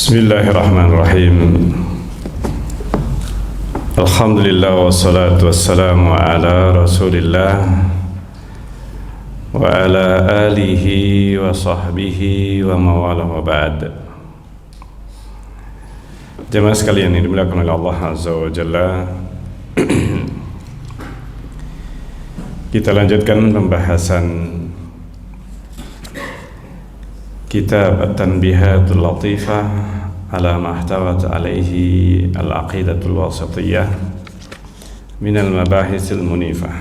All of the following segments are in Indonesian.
Bismillahirrahmanirrahim. Alhamdulillah wassalatu wassalamu ala Rasulillah wa ala alihi wa sahbihi wa mawala wa ba'd. Jemaah sekalian yang dimuliakan oleh Allah Azza wa Jalla, kita lanjutkan pembahasan Kitab At-Tanbihatul Latifah ala mahtawat alaihi al-aqidatul wasatiyah minal mabahisil munifah.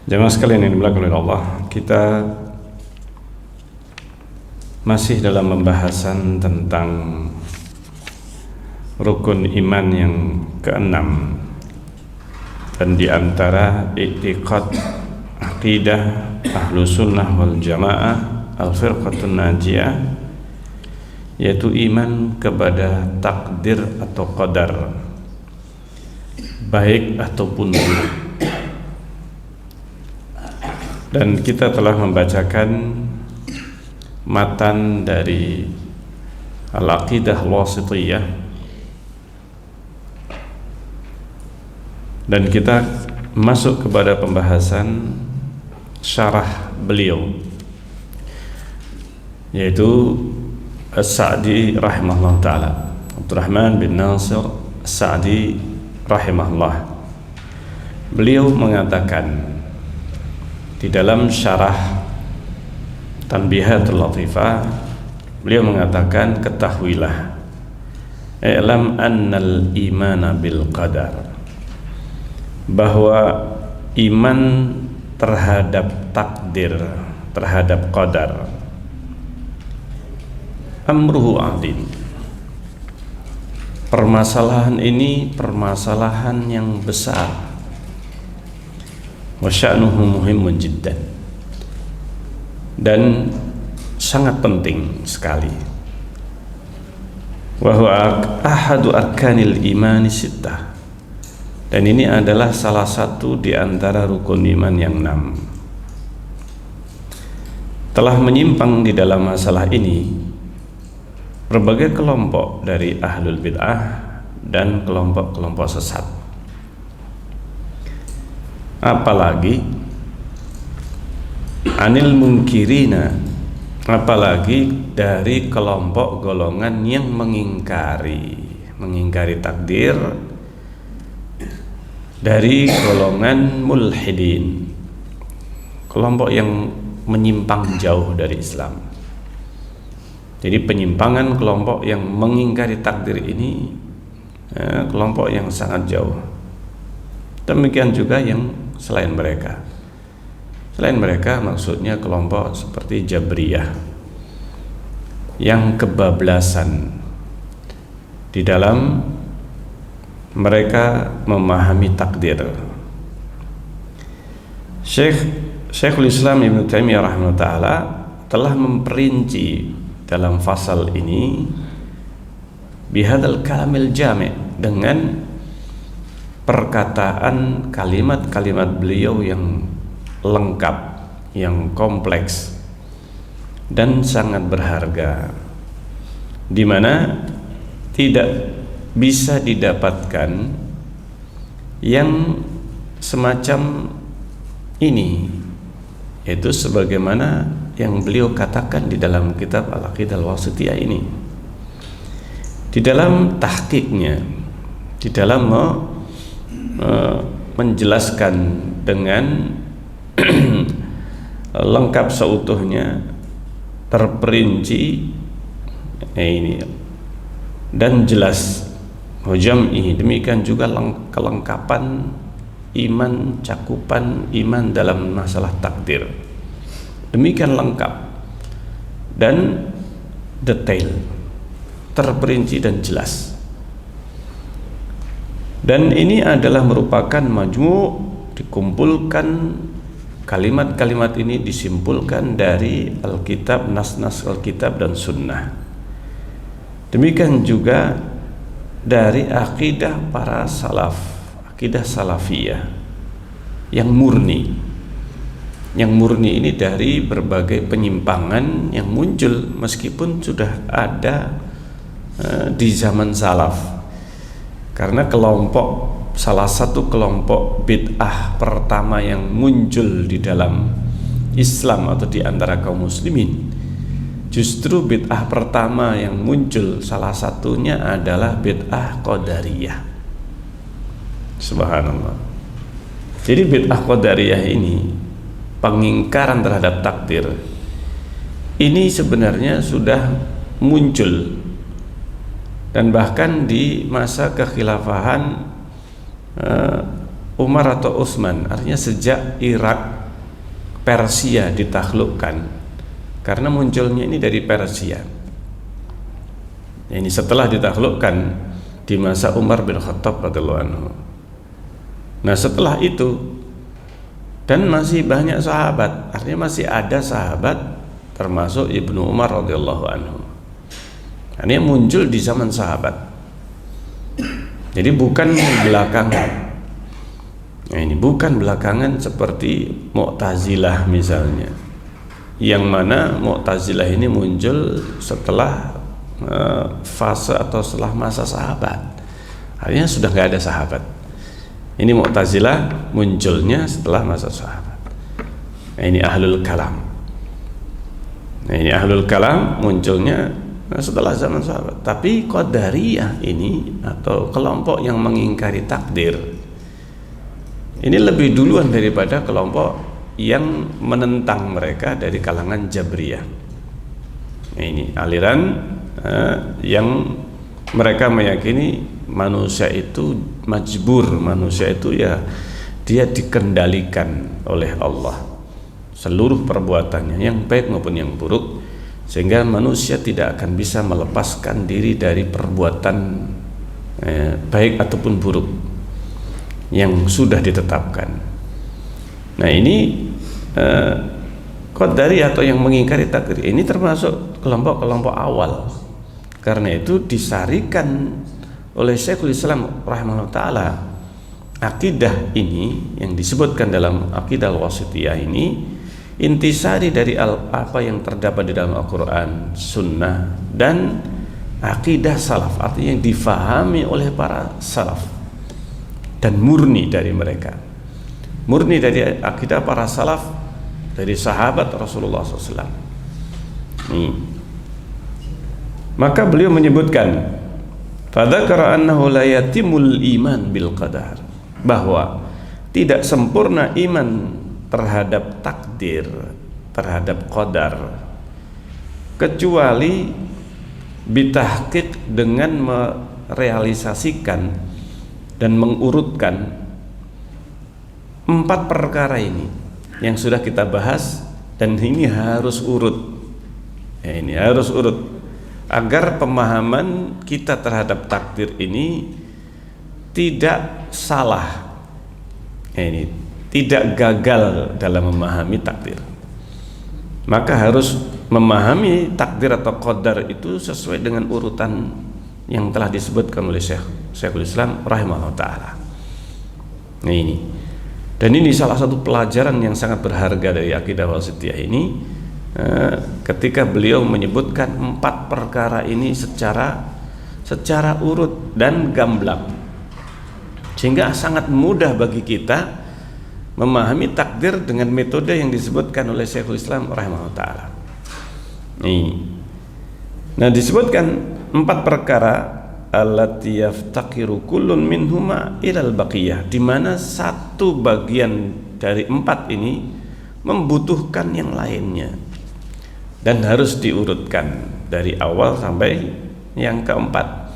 Jemaah sekalian yang dimuliakan oleh Allah, kita masih dalam pembahasan tentang rukun iman yang keenam, dan di antara i'tiqad aqidah Ahlus Sunnah wal Jamaah Al-Firqatun Najiyah, yaitu iman kepada takdir atau qadar, baik ataupun buruk. Dan kita telah membacakan matan dari Al-Aqidah Al-Wasitiyah, dan kita masuk kepada pembahasan syarah beliau, yaitu As-Sa'di rahimahullah ta'ala, Abdurrahman bin Nasir As-Sa'di rahimahullah. Beliau mengatakan di dalam syarah Tanbihatul Latifah, beliau mengatakan, ketahuilah, i'lam annal imana bil qadar, bahwa iman terhadap takdir, terhadap qadar, amruhu azim. Permasalahan ini permasalahan yang besar, wa sya'nuhu muhimmun jiddan, dan sangat penting sekali. Wa huwa ahadu arkanil imani sittah, dan ini adalah salah satu di antara rukun iman yang 6. Telah menyimpang di dalam masalah ini berbagai kelompok dari ahlul bid'ah dan kelompok-kelompok sesat. Apalagi anil munkirina, apalagi dari kelompok golongan yang mengingkari takdir, dari golongan mulhidin, kelompok yang menyimpang jauh dari Islam. Jadi penyimpangan kelompok yang mengingkari takdir ini, kelompok yang sangat jauh. Demikian juga yang selain mereka. Selain mereka maksudnya kelompok seperti Jabriyah, yang kebablasan di dalam mereka memahami takdir. Syekhul Islam Ibnu Taimiyah rahimahullah ta'ala telah memperinci dalam fasal ini bihadzal kalamil jami', dengan perkataan kalimat-kalimat beliau yang lengkap, yang kompleks dan sangat berharga, di mana tidak bisa didapatkan yang semacam ini, yaitu sebagaimana yang beliau katakan di dalam kitab Al-Aqidah Al-Wasitiyah ini. Di dalam tahqiqnya, di dalam menjelaskan dengan lengkap seutuhnya, terperinci ini dan jelas, jam'i, demikian juga kelengkapan iman, cakupan iman dalam masalah takdir, demikian lengkap dan detail, terperinci dan jelas. Dan ini adalah merupakan majmu', dikumpulkan kalimat-kalimat ini, disimpulkan dari Alkitab, nas-nas Alkitab dan Sunnah. Demikian juga dari akidah para salaf, akidah salafiyah yang murni. Yang murni ini dari berbagai penyimpangan yang muncul, meskipun sudah ada di zaman salaf. Karena salah satu kelompok bid'ah pertama yang muncul di dalam Islam atau di antara kaum muslimin, justru bid'ah pertama yang muncul salah satunya adalah bid'ah qadariyah. Subhanallah. Jadi bid'ah qadariyah ini, pengingkaran terhadap takdir, ini sebenarnya sudah muncul, dan bahkan di masa kekhilafahan Umar atau Utsman, artinya sejak Irak Persia ditaklukkan, karena munculnya ini dari Persia. Ini setelah ditaklukkan di masa Umar bin Khattab radhiyallahu anhu. Nah setelah itu, dan masih banyak sahabat, artinya masih ada sahabat termasuk Ibnu Umar radhiyallahu anhu. Ini muncul di zaman sahabat. Jadi bukan belakangan. Nah, ini bukan belakangan seperti Mu'tazilah misalnya, yang mana Mu'tazilah ini muncul setelah fase atau setelah masa sahabat, artinya sudah nggak ada sahabat. Ini Mu'tazilah munculnya setelah masa sahabat. Nah, ini Ahlul Kalam. Nah, ini Ahlul Kalam munculnya setelah zaman sahabat. Tapi Qadariyah ini, atau kelompok yang mengingkari takdir, ini lebih duluan daripada kelompok yang menentang mereka dari kalangan Jabriyah. Nah, ini aliran yang mereka meyakini manusia itu majbur, manusia itu ya dia dikendalikan oleh Allah, seluruh perbuatannya yang baik maupun yang buruk, sehingga manusia tidak akan bisa melepaskan diri dari perbuatan baik ataupun buruk yang sudah ditetapkan. Nah ini Qadari atau yang mengingkari takdir ini termasuk kelompok-kelompok awal. Karena itu disarikan oleh Syekhul Islam rahimahullah ta'ala akidah ini yang disebutkan dalam akidah al-wasithiyah ini, intisari dari apa yang terdapat di dalam Al-Quran, Sunnah, dan akidah salaf, artinya yang difahami oleh para salaf dan murni dari mereka, murni dari akidah para salaf, dari sahabat Rasulullah SAW. Maka beliau menyebutkan, fadzakara annahu la yatimul iman bil qadar, bahwa tidak sempurna iman terhadap takdir, terhadap qadar, kecuali bitahqiq, dengan merealisasikan dan mengurutkan 4 perkara ini yang sudah kita bahas, dan ini harus urut. Ini harus urut agar pemahaman kita terhadap takdir ini tidak salah, ini tidak gagal dalam memahami takdir. Maka harus memahami takdir atau qadar itu sesuai dengan urutan yang telah disebutkan oleh Syekhul Islam rahimahullah ta'ala. Nah ini, dan ini salah satu pelajaran yang sangat berharga dari akidah wasithiyah ini, ketika beliau menyebutkan 4 perkara ini secara urut dan gamblang, sehingga sangat mudah bagi kita memahami takdir dengan metode yang disebutkan oleh Syekhul Islam rahimahullah ta'ala. Nah disebutkan 4 perkara allati yaftaqiru kullun minhuma ilal baqiyah, di mana satu bagian dari 4 ini membutuhkan yang lainnya dan harus diurutkan dari awal sampai yang keempat.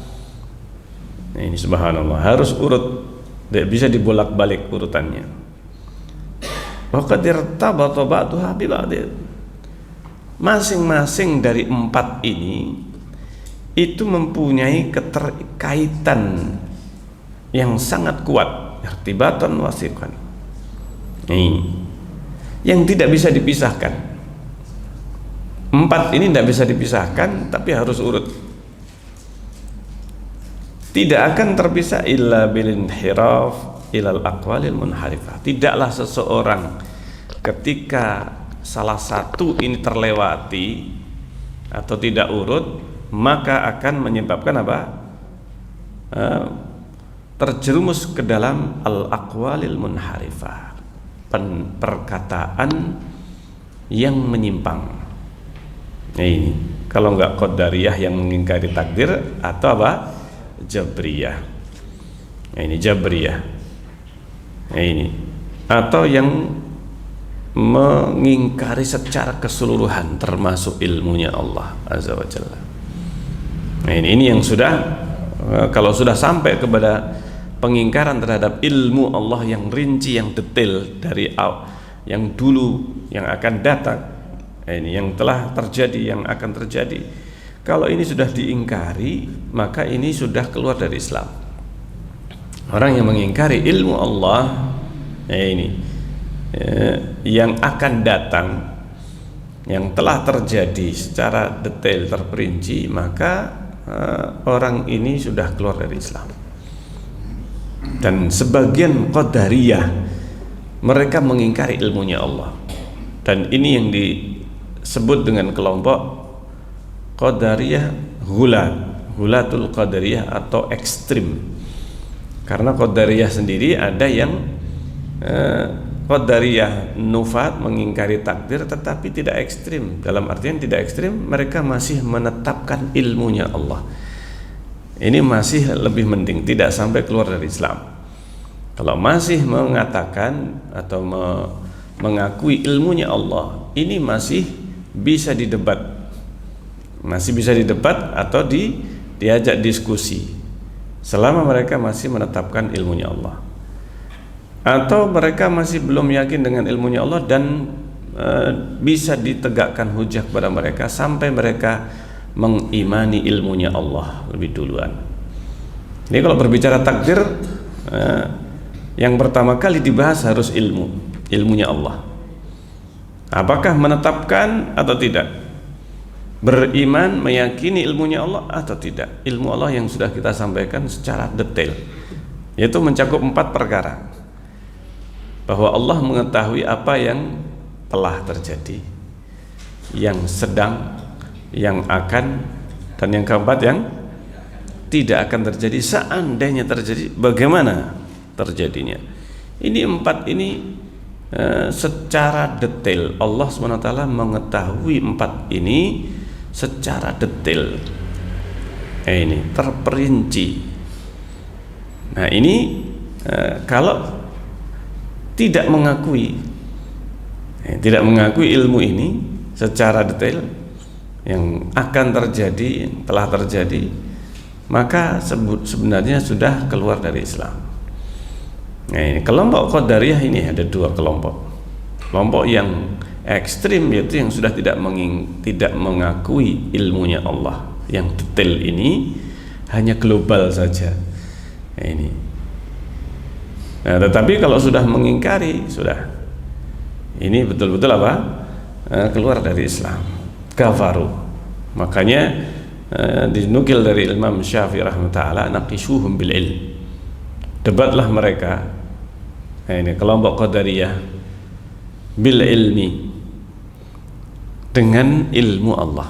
Nah, ini subhanallah, harus urut, tidak bisa dibolak-balik urutannya. Wa qad irtabata ba'daha bi ba'd, masing-masing dari 4 ini itu mempunyai keterkaitan yang sangat kuat, irtibatan wasiqan, yang tidak bisa dipisahkan. 4 ini tidak bisa dipisahkan, tapi harus urut. Tidak akan terpisah illa bil inhiraf ilal aqwalil munharifah. Tidaklah seseorang ketika salah satu ini terlewati atau tidak urut, maka akan menyebabkan apa? Terjerumus ke dalam al-aqwalil munharifah, perkataan yang menyimpang. Nah, ini kalau enggak qadariyah yang mengingkari takdir, atau apa? Jabriyah. Nah, ini Jabriyah. Nah, ini atau yang mengingkari secara keseluruhan termasuk ilmunya Allah Azza wa Jalla. Nah, ini yang sudah, kalau sudah sampai kepada pengingkaran terhadap ilmu Allah yang rinci, yang detail dari yang dulu, yang akan datang, ini yang telah terjadi, yang akan terjadi. Kalau ini sudah diingkari, maka ini sudah keluar dari Islam. Orang yang mengingkari ilmu Allah, ini yang akan datang, yang telah terjadi secara detail terperinci, maka orang ini sudah keluar dari Islam. Dan sebagian Qadariyah, mereka mengingkari ilmunya Allah, dan ini yang disebut dengan kelompok Qadariyah Hulatul Qadariyah atau ekstrim. Karena Qadariyah sendiri ada yang Qadariyah nufat, mengingkari takdir, tetapi tidak ekstrim. Dalam artian tidak ekstrim, mereka masih menetapkan ilmunya Allah. Ini masih lebih mending, tidak sampai keluar dari Islam. Kalau masih mengatakan atau mengakui ilmunya Allah, ini masih bisa didebat, atau diajak diskusi, selama mereka masih menetapkan ilmunya Allah. Atau mereka masih belum yakin dengan ilmunya Allah dan bisa ditegakkan hujah kepada mereka sampai mereka mengimani ilmunya Allah lebih duluan. Ini kalau berbicara takdir, yang pertama kali dibahas harus ilmunya Allah. Apakah menetapkan atau tidak? Beriman, meyakini ilmunya Allah atau tidak? Ilmu Allah yang sudah kita sampaikan secara detail, yaitu mencakup 4 perkara. Bahwa Allah mengetahui apa yang telah terjadi, yang sedang, yang akan, dan yang keempat yang tidak akan terjadi. Seandainya terjadi, bagaimana terjadinya? Ini 4 ini secara detail Allah SWT mengetahui 4 ini secara detail. Ini terperinci. Nah, ini kalau tidak mengakui ilmu ini secara detail yang akan terjadi, yang telah terjadi, maka sebenarnya sudah keluar dari Islam. Nah, ini kelompok Qadariyah ini ada 2 kelompok. Kelompok yang ekstrim, yaitu yang sudah tidak mengakui ilmunya Allah yang detail ini, hanya global saja. Nah, ini. Nah, tetapi kalau sudah mengingkari, sudah ini betul-betul apa? Keluar dari Islam, kafaru. Makanya dinukil dari Imam Syafi'i rahimahullah, naqishuhum bil ilm. Debatlah mereka, ini kelompok Qadariyah, bil ilmi, dengan ilmu Allah.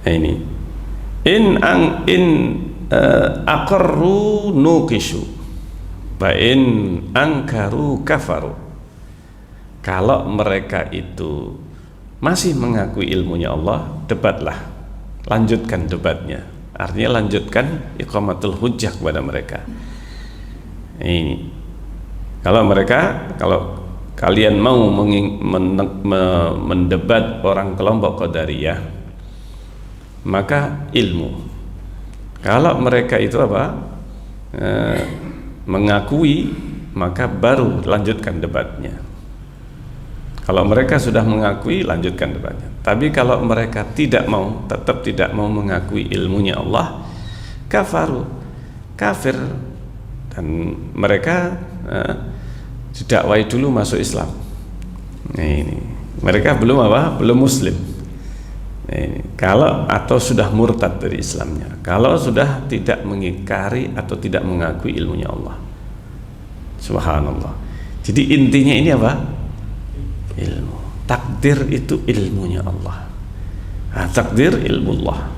Ini aqarru nuqishu wa in angkaru kafaru. Kalau mereka itu masih mengakui ilmunya Allah, debatlah, lanjutkan debatnya. Artinya lanjutkan iqamatul hujjah kepada mereka. Ini kalau kalian mau mendebat orang kelompok Qadariyah, maka ilmu. Kalau mereka itu mengakui, maka baru lanjutkan debatnya. Kalau mereka sudah mengakui, lanjutkan debatnya. Tapi kalau mereka tetap tidak mau mengakui ilmunya Allah, kafaru, kafir, dan mereka didakwai dulu masuk Islam. Nah, ini mereka belum muslim. Kalau atau sudah murtad dari Islamnya, kalau sudah tidak mengingkari atau tidak mengakui ilmunya Allah. Subhanallah. Jadi intinya ini apa? Ilmu. Takdir itu ilmunya Allah. Takdir ilmullah.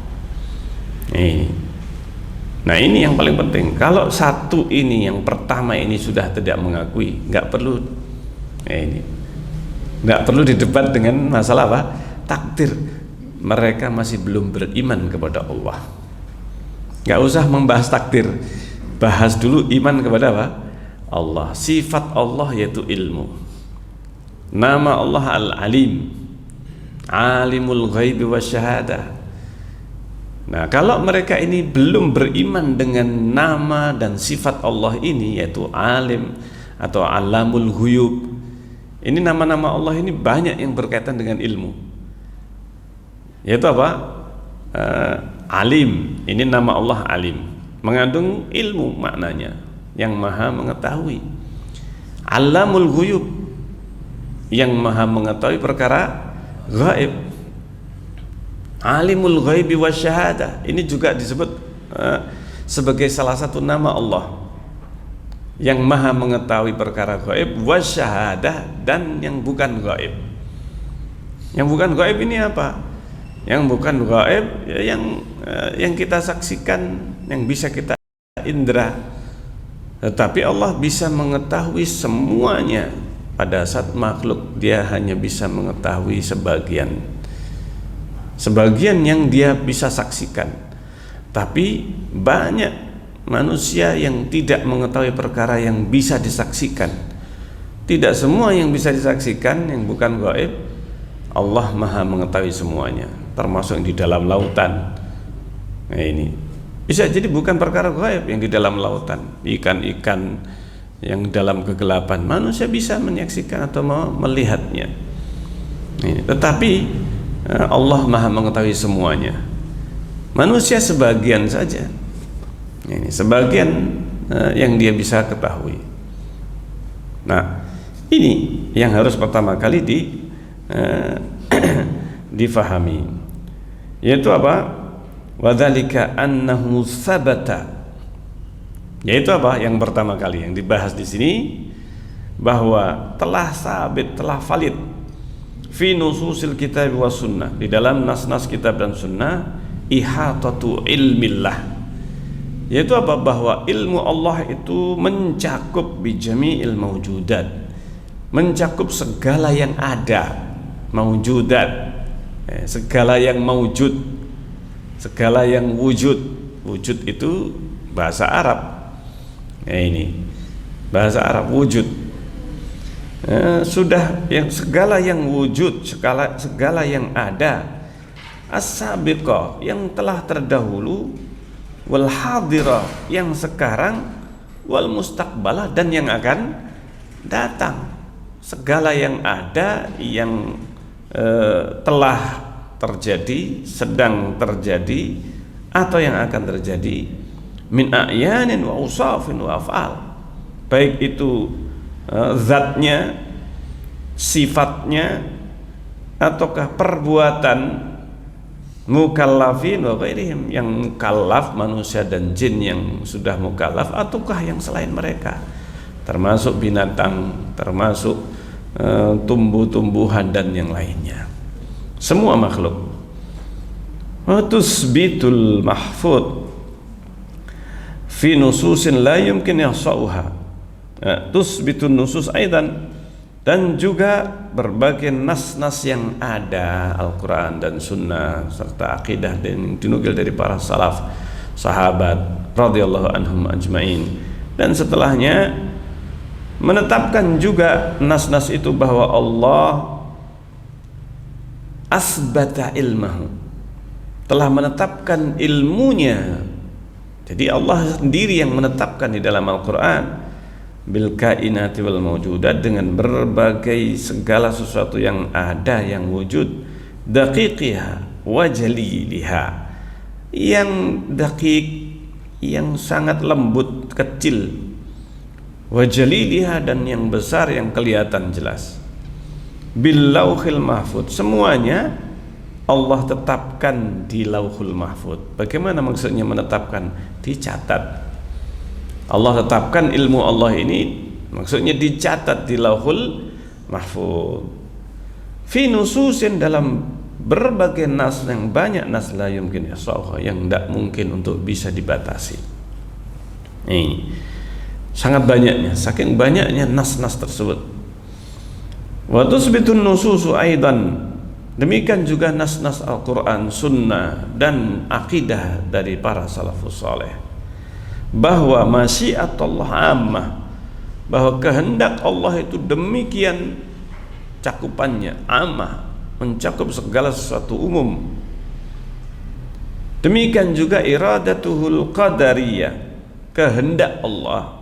Nah ini yang paling penting. Kalau satu ini, yang pertama ini sudah tidak mengakui, nggak perlu nggak perlu didebat dengan masalah apa? Takdir. Mereka masih belum beriman kepada Allah. Nggak usah membahas takdir, bahas dulu iman kepada apa? Allah. Sifat Allah yaitu ilmu. Nama Allah Al-Alim, Alimul Ghaibi Wasyahadah. Nah, kalau mereka ini belum beriman dengan nama dan sifat Allah ini, yaitu Alim atau Alamul Ghuyub, ini nama-nama Allah ini banyak yang berkaitan dengan ilmu. Yaitu apa? Alim, ini nama Allah Alim, mengandung ilmu maknanya, yang maha mengetahui. Alamul Ghuyub, yang maha mengetahui perkara gaib. Alimul Ghaibi Wasyahadah, ini juga disebut sebagai salah satu nama Allah, yang maha mengetahui perkara gaib, wasyahadah, dan yang bukan gaib. Yang bukan gaib ini apa? Yang bukan gaib yang kita saksikan, yang bisa kita indra. Tetapi Allah bisa mengetahui semuanya. Pada saat makhluk dia hanya bisa mengetahui sebagian yang dia bisa saksikan. Tapi banyak manusia yang tidak mengetahui perkara yang bisa disaksikan. Tidak semua yang bisa disaksikan, yang bukan gaib, Allah maha mengetahui semuanya, termasuk yang di dalam lautan. Nah ini bisa jadi bukan perkara gaib yang di dalam lautan, ikan-ikan yang dalam kegelapan, manusia bisa menyaksikan atau melihatnya. Tetapi Allah maha mengetahui semuanya. Manusia sebagian saja. Ini sebagian yang dia bisa ketahui. Nah, ini yang harus pertama kali difahami. Yaitu apa? Wadzalika annahu sabata. Yaitu apa? Yang pertama kali yang dibahas di sini, bahwa telah sabit, telah valid fi nususil kitab wa sunnah, di dalam nas-nas kitab dan sunnah, ihatatu ilmillah, yaitu apa? Bahwa ilmu Allah itu mencakup bijami'il mawjudat, mencakup segala yang ada, mawjudat, segala yang mawjud, segala yang wujud. Wujud itu bahasa Arab. Ini bahasa Arab, wujud. Sudah yang segala yang wujud, segala yang ada, as-sabiqah, yang telah terdahulu, wal hadirah, yang sekarang, wal mustaqbalah, dan yang akan datang. Segala yang ada, yang telah terjadi, sedang terjadi, atau yang akan terjadi, min a'yanin wa usafin wa af'al, baik itu zatnya, sifatnya, ataukah perbuatan mukallafin wa ghairihim, yang mukallaf manusia dan jin yang sudah mukallaf, ataukah yang selain mereka, termasuk binatang, termasuk tumbuh-tumbuhan dan yang lainnya, semua makhluk. Wa tusbitul mahfud fi nususin la yumkin ihsa'uha, tusbitun nusus aidan, dan juga berbagai nas-nas yang ada, Al-Quran dan Sunnah serta akidah dan dinukil dari para salaf, sahabat radhiyallahu anhum ajmain, dan setelahnya menetapkan juga nas-nas itu bahwa Allah asbata ilmahu, telah menetapkan ilmunya. Jadi Allah sendiri yang menetapkan di dalam Al-Quran, bil kainati wal mawjudat, dengan berbagai segala sesuatu yang ada, yang wujud, daqiqiha wa jaliliha, yang daqiq, yang sangat lembut, kecil, wa jaliliha, dan yang besar, yang kelihatan jelas, bil lauhil mahfud, semuanya Allah tetapkan di lauhul mahfud. Bagaimana maksudnya menetapkan? Dicatat. Allah tetapkan ilmu Allah ini, maksudnya dicatat di lauhul mahfud. Fi nususin, dalam berbagai nas, yang banyak nas la yumkin ihsa'uha, yang tidak mungkin untuk bisa dibatasi. Ini sangat banyaknya, saking banyaknya nas-nas tersebut. Wa tusbitun nususu aidan, demikian juga nas-nas Al-Quran, Sunnah, dan akidah dari para salafus saleh, bahwa masyiatullah ammah, bahwa kehendak Allah itu demikian cakupannya, ammah, mencakup segala sesuatu umum. Demikian juga iradatuhul qadariyah, kehendak Allah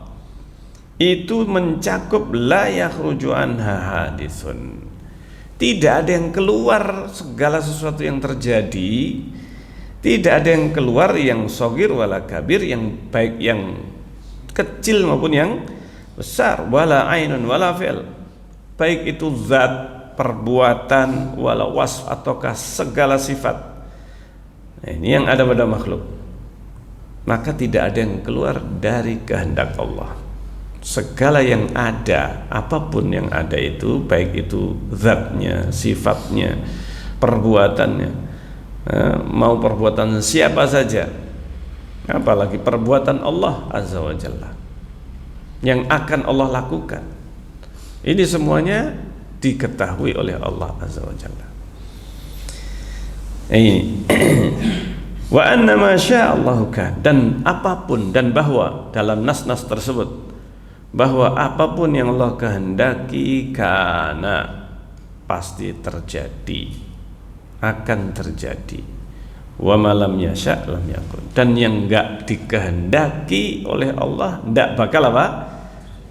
itu mencakup la yakhruju anha hadithun, tidak ada yang keluar segala sesuatu yang terjadi, tidak ada yang keluar, yang shagir wala kabir, yang baik yang kecil maupun yang besar, wala ainun wala fi'l, baik itu zat, perbuatan, wala wasf, ataukah segala sifat. Nah, ini yang ada pada makhluk, maka tidak ada yang keluar dari kehendak Allah. Segala yang ada, apapun yang ada itu, baik itu zatnya, sifatnya, perbuatannya, mau perbuatan siapa saja, apalagi perbuatan Allah Azza wa Jalla yang akan Allah lakukan, ini semuanya diketahui oleh Allah Azza wa Jalla. Ini wa anna ma sya'allahu kan, dan apapun, dan bahwa dalam nas-nas tersebut, bahwa apapun yang Allah kehendaki kana, pasti terjadi, akan terjadi. Wa ma lam yasha' lam yakun, dan yang enggak dikehendaki oleh Allah enggak bakal apa?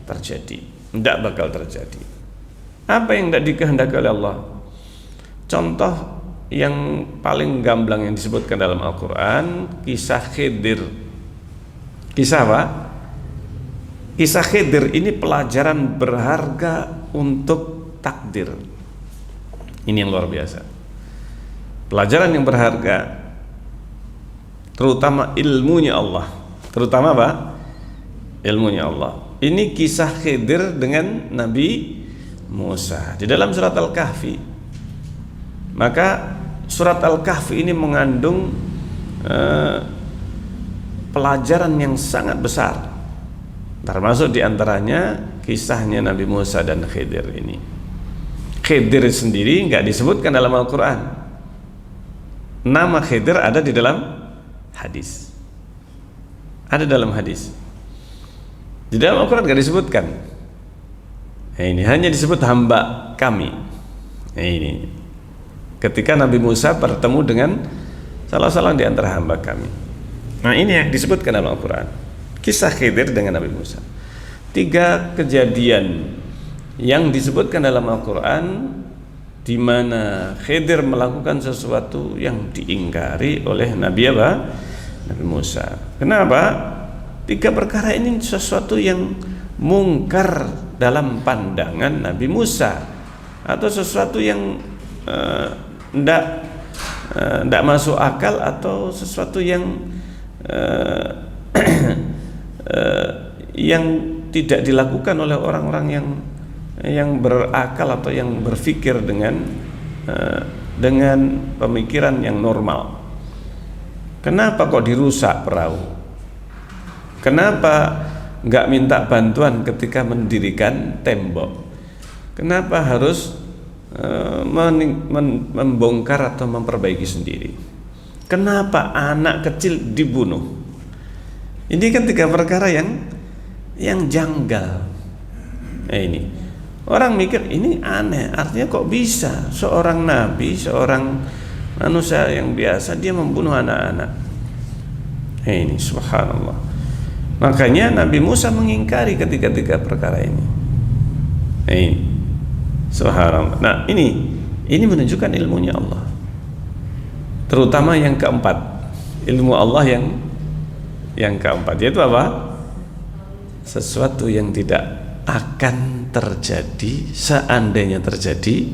Terjadi, enggak bakal terjadi. Apa yang tidak dikehendaki oleh Allah? Contoh yang paling gamblang yang disebutkan dalam Al-Quran, kisah Khidir. Kisah apa? Kisah Khidir ini pelajaran berharga untuk takdir. Ini yang luar biasa, pelajaran yang berharga, terutama ilmunya Allah. Terutama apa? Ilmunya Allah. Ini kisah Khidir dengan Nabi Musa di dalam surat Al-Kahfi. Maka surat Al-Kahfi ini mengandung pelajaran yang sangat besar, termasuk diantaranya kisahnya Nabi Musa dan Khidir ini. Khidir sendiri nggak disebutkan dalam Al-Quran. Nama Khidir ada di dalam hadis, ada dalam hadis. Di dalam Al-Quran nggak disebutkan. Ini hanya disebut hamba kami. Ini ketika Nabi Musa bertemu dengan salah seorang di antara hamba kami. Nah, ini yang disebutkan dalam Al-Quran, kisah Khidir dengan Nabi Musa. 3 kejadian yang disebutkan dalam Al-Quran di mana Khidir melakukan sesuatu yang diingkari oleh Nabi Musa. Kenapa? 3 perkara ini sesuatu yang mungkar dalam pandangan Nabi Musa, atau sesuatu yang tidak masuk akal, atau sesuatu yang yang tidak dilakukan oleh orang-orang yang berakal atau yang berpikir dengan pemikiran yang normal. Kenapa kok dirusak perahu? Kenapa nggak minta bantuan ketika mendirikan tembok? Kenapa harus membongkar atau memperbaiki sendiri? Kenapa anak kecil dibunuh? Ini kan 3 perkara yang janggal. Ini orang mikir ini aneh, artinya kok bisa seorang nabi, seorang manusia yang biasa, dia membunuh anak-anak? Ini subhanallah. Makanya Nabi Musa mengingkari ketiga perkara ini. Subhanallah. Nah, ini menunjukkan ilmunya Allah. Terutama yang keempat, ilmu Allah yang keempat, yaitu apa? Sesuatu yang tidak akan terjadi, seandainya terjadi,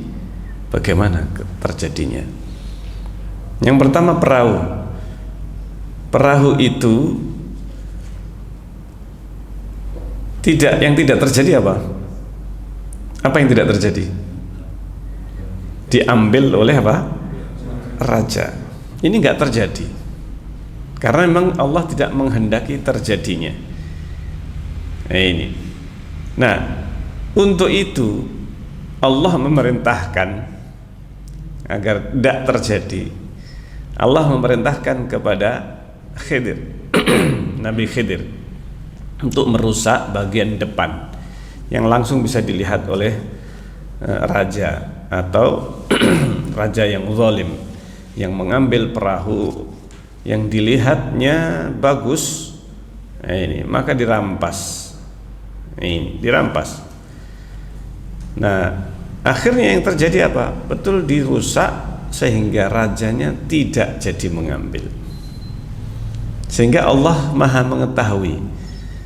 bagaimana terjadinya? Yang pertama, perahu. Perahu itu yang tidak terjadi apa? Apa yang tidak terjadi? Diambil oleh apa? raja. Ini nggak terjadi karena memang Allah tidak menghendaki terjadinya. Ini. Nah, untuk itu Allah memerintahkan agar tidak terjadi. Allah memerintahkan kepada Khidir, Nabi Khidir, untuk merusak bagian depan yang langsung bisa dilihat oleh raja atau raja yang zalim, yang mengambil perahu yang dilihatnya bagus, ini maka dirampas. Ini dirampas. Nah, akhirnya yang terjadi apa? Betul dirusak sehingga rajanya tidak jadi mengambil. Sehingga Allah Maha mengetahui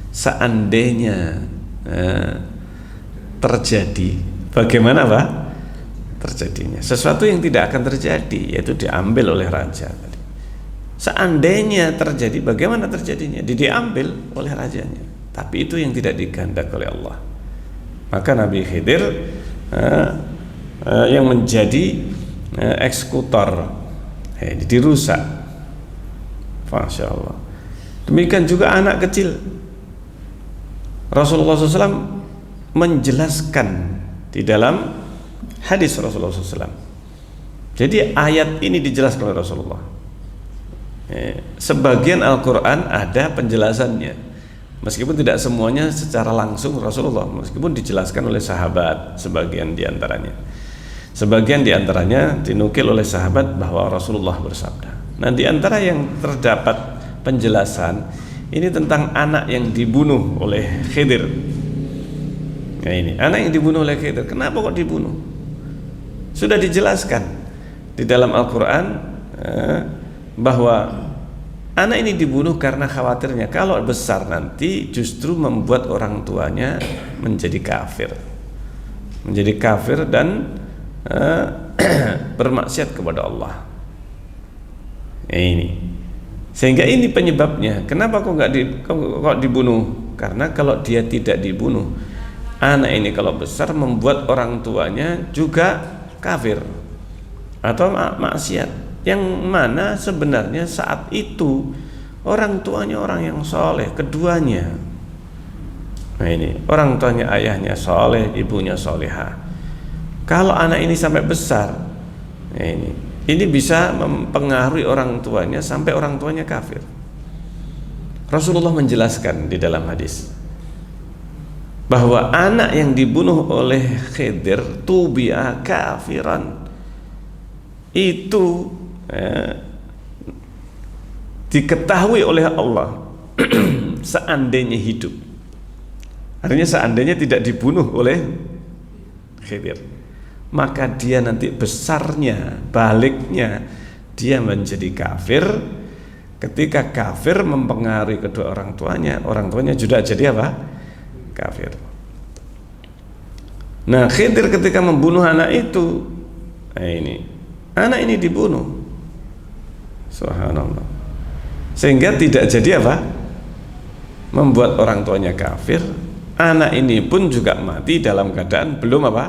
seandainya terjadi, bagaimana Pak? Terjadinya sesuatu yang tidak akan terjadi, yaitu diambil oleh raja. Seandainya terjadi, bagaimana terjadinya? Diambil oleh rajanya. Tapi itu yang tidak dikehendaki oleh Allah. Maka Nabi Khidir yang menjadi eksekutor, dirusak. Masya Allah. Demikian juga anak kecil. Rasulullah SAW menjelaskan di dalam hadis Rasulullah SAW. Jadi ayat ini dijelaskan oleh Rasulullah. Sebagian Al-Quran ada penjelasannya, meskipun tidak semuanya secara langsung Rasulullah, meskipun dijelaskan oleh sahabat sebagian diantaranya. Sebagian diantaranya dinukil oleh sahabat bahwa Rasulullah bersabda. Nah, diantara yang terdapat penjelasan ini tentang anak yang dibunuh oleh Khidir. Nah, ini anak yang dibunuh oleh Khidir. Kenapa kok dibunuh? Sudah dijelaskan di dalam Al-Quran bahwa anak ini dibunuh karena khawatirnya kalau besar nanti justru membuat orang tuanya menjadi kafir, dan bermaksiat kepada Allah. Ini sehingga ini penyebabnya. Kenapa kok dibunuh? Karena kalau dia tidak dibunuh, anak ini kalau besar membuat orang tuanya juga kafir atau maksiat, yang mana sebenarnya saat itu orang tuanya orang yang soleh, keduanya. Nah, ini orang tuanya, ayahnya soleh, ibunya solehah. Kalau anak ini sampai besar, nah ini bisa mempengaruhi orang tuanya sampai orang tuanya kafir. Rasulullah menjelaskan di dalam hadis bahwa anak yang dibunuh oleh Khidir tubi'a kafiran, itu diketahui oleh Allah seandainya hidup. Artinya seandainya tidak dibunuh oleh Khidir, maka dia nanti besarnya, baliknya dia menjadi kafir. Ketika kafir mempengaruhi kedua orang tuanya juga jadi apa? Kafir. Nah, Khidir ketika membunuh anak itu, anak ini dibunuh. Subhanallah. Sehingga tidak jadi apa? Membuat orang tuanya kafir. Anak ini pun juga mati dalam keadaan belum apa?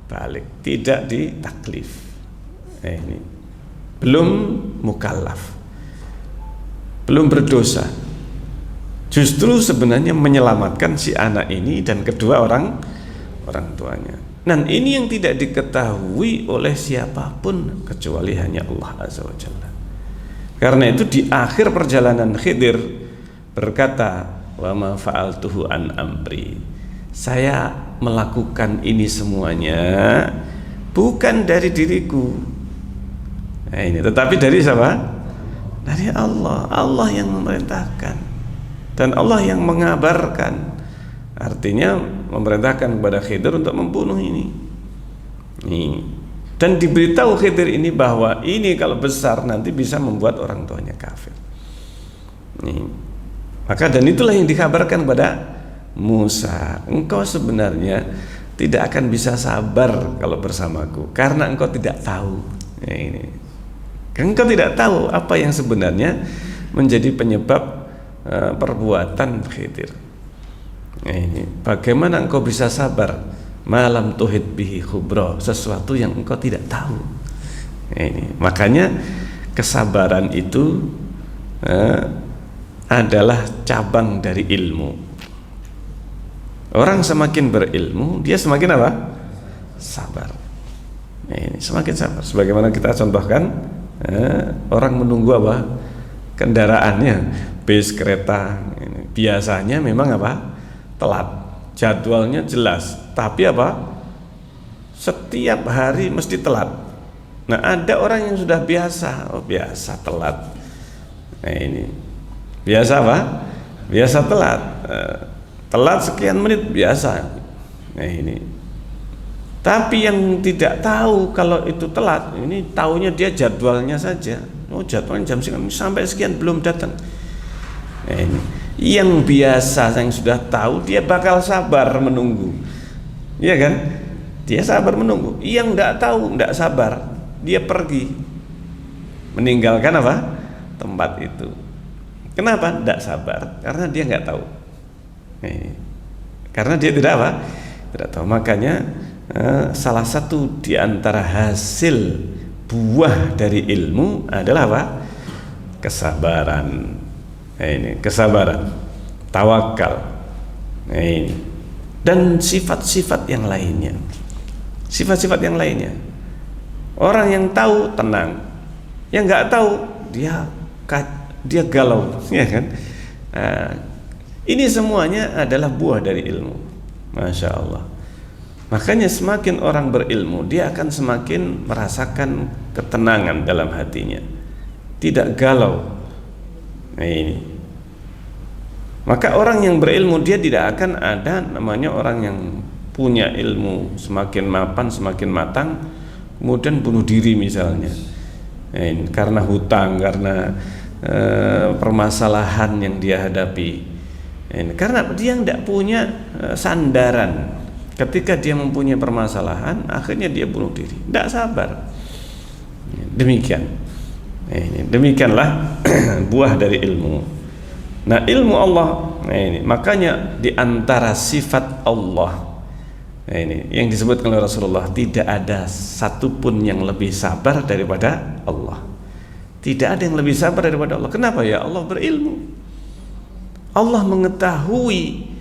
Balik, tidak ditaklif. Ini belum mukallaf, belum berdosa. Justru sebenarnya menyelamatkan si anak ini dan kedua orang tuanya. Dan ini yang tidak diketahui oleh siapapun kecuali hanya Allah Azza wa Jalla. Karena itu di akhir perjalanan Khidir berkata, wa ma fa'altuhu an amri. Saya melakukan ini semuanya bukan dari diriku. Nah, ini tetapi dari siapa? Dari Allah. Allah yang memerintahkan dan Allah yang mengabarkan. Artinya memerintahkan kepada Khidir untuk membunuh ini. Dan diberitahu Khidir ini bahwa ini kalau besar nanti bisa membuat orang tuanya kafir. Maka dan itulah yang dikabarkan kepada Musa, engkau sebenarnya tidak akan bisa sabar kalau bersamaku karena engkau tidak tahu. Engkau tidak tahu apa yang sebenarnya menjadi penyebab perbuatan Khidir. Bagaimana engkau bisa sabar malam tuhid bihi khubra, sesuatu yang engkau tidak tahu. Ini makanya kesabaran itu adalah cabang dari ilmu. Orang semakin berilmu, dia semakin apa? Sabar. Ini semakin sabar. Sebagaimana kita contohkan, orang menunggu apa? Kendaraannya, bis, kereta. Ini. Biasanya memang apa? Telat. Jadwalnya jelas, tapi apa? Setiap hari mesti telat. Nah, ada orang yang sudah biasa, biasa telat. Nah, ini biasa apa? Biasa telat. Telat sekian menit biasa. Nah, ini. Tapi yang tidak tahu kalau itu telat, ini taunya dia jadwalnya saja. Oh, jadwalnya jam sekian sampai sekian belum datang. Nah, ini. Yang biasa yang sudah tahu dia bakal sabar menunggu. Iya kan? Dia sabar menunggu. Yang tidak tahu, tidak sabar, dia pergi meninggalkan apa? Tempat itu. Kenapa? Tidak sabar. Karena dia nggak tahu. Karena dia tidak apa? Tidak tahu. Makanya salah satu di antara hasil buah dari ilmu adalah apa? Kesabaran. Ini kesabaran, tawakal. Ini dan sifat-sifat yang lainnya. Sifat-sifat yang lainnya. Orang yang tahu tenang, yang nggak tahu dia galau, ya kan? Ini semuanya adalah buah dari ilmu. Masya Allah. Makanya semakin orang berilmu, dia akan semakin merasakan ketenangan dalam hatinya, tidak galau. Nah, ini. Maka orang yang berilmu, dia tidak akan ada namanya orang yang punya ilmu semakin mapan, semakin matang, kemudian bunuh diri misalnya. Nah, ini. Karena hutang, karena permasalahan yang dia hadapi. Nah, ini. Karena dia tidak punya sandaran. Ketika dia mempunyai permasalahan, akhirnya dia bunuh diri. Tidak sabar. Demikian. Ini, demikianlah buah dari ilmu. Nah, ilmu Allah, ini makanya di antara sifat Allah, ini yang disebutkan oleh Rasulullah, tidak ada satupun yang lebih sabar daripada Allah. Tidak ada yang lebih sabar daripada Allah. Kenapa? Ya Allah berilmu. Allah mengetahui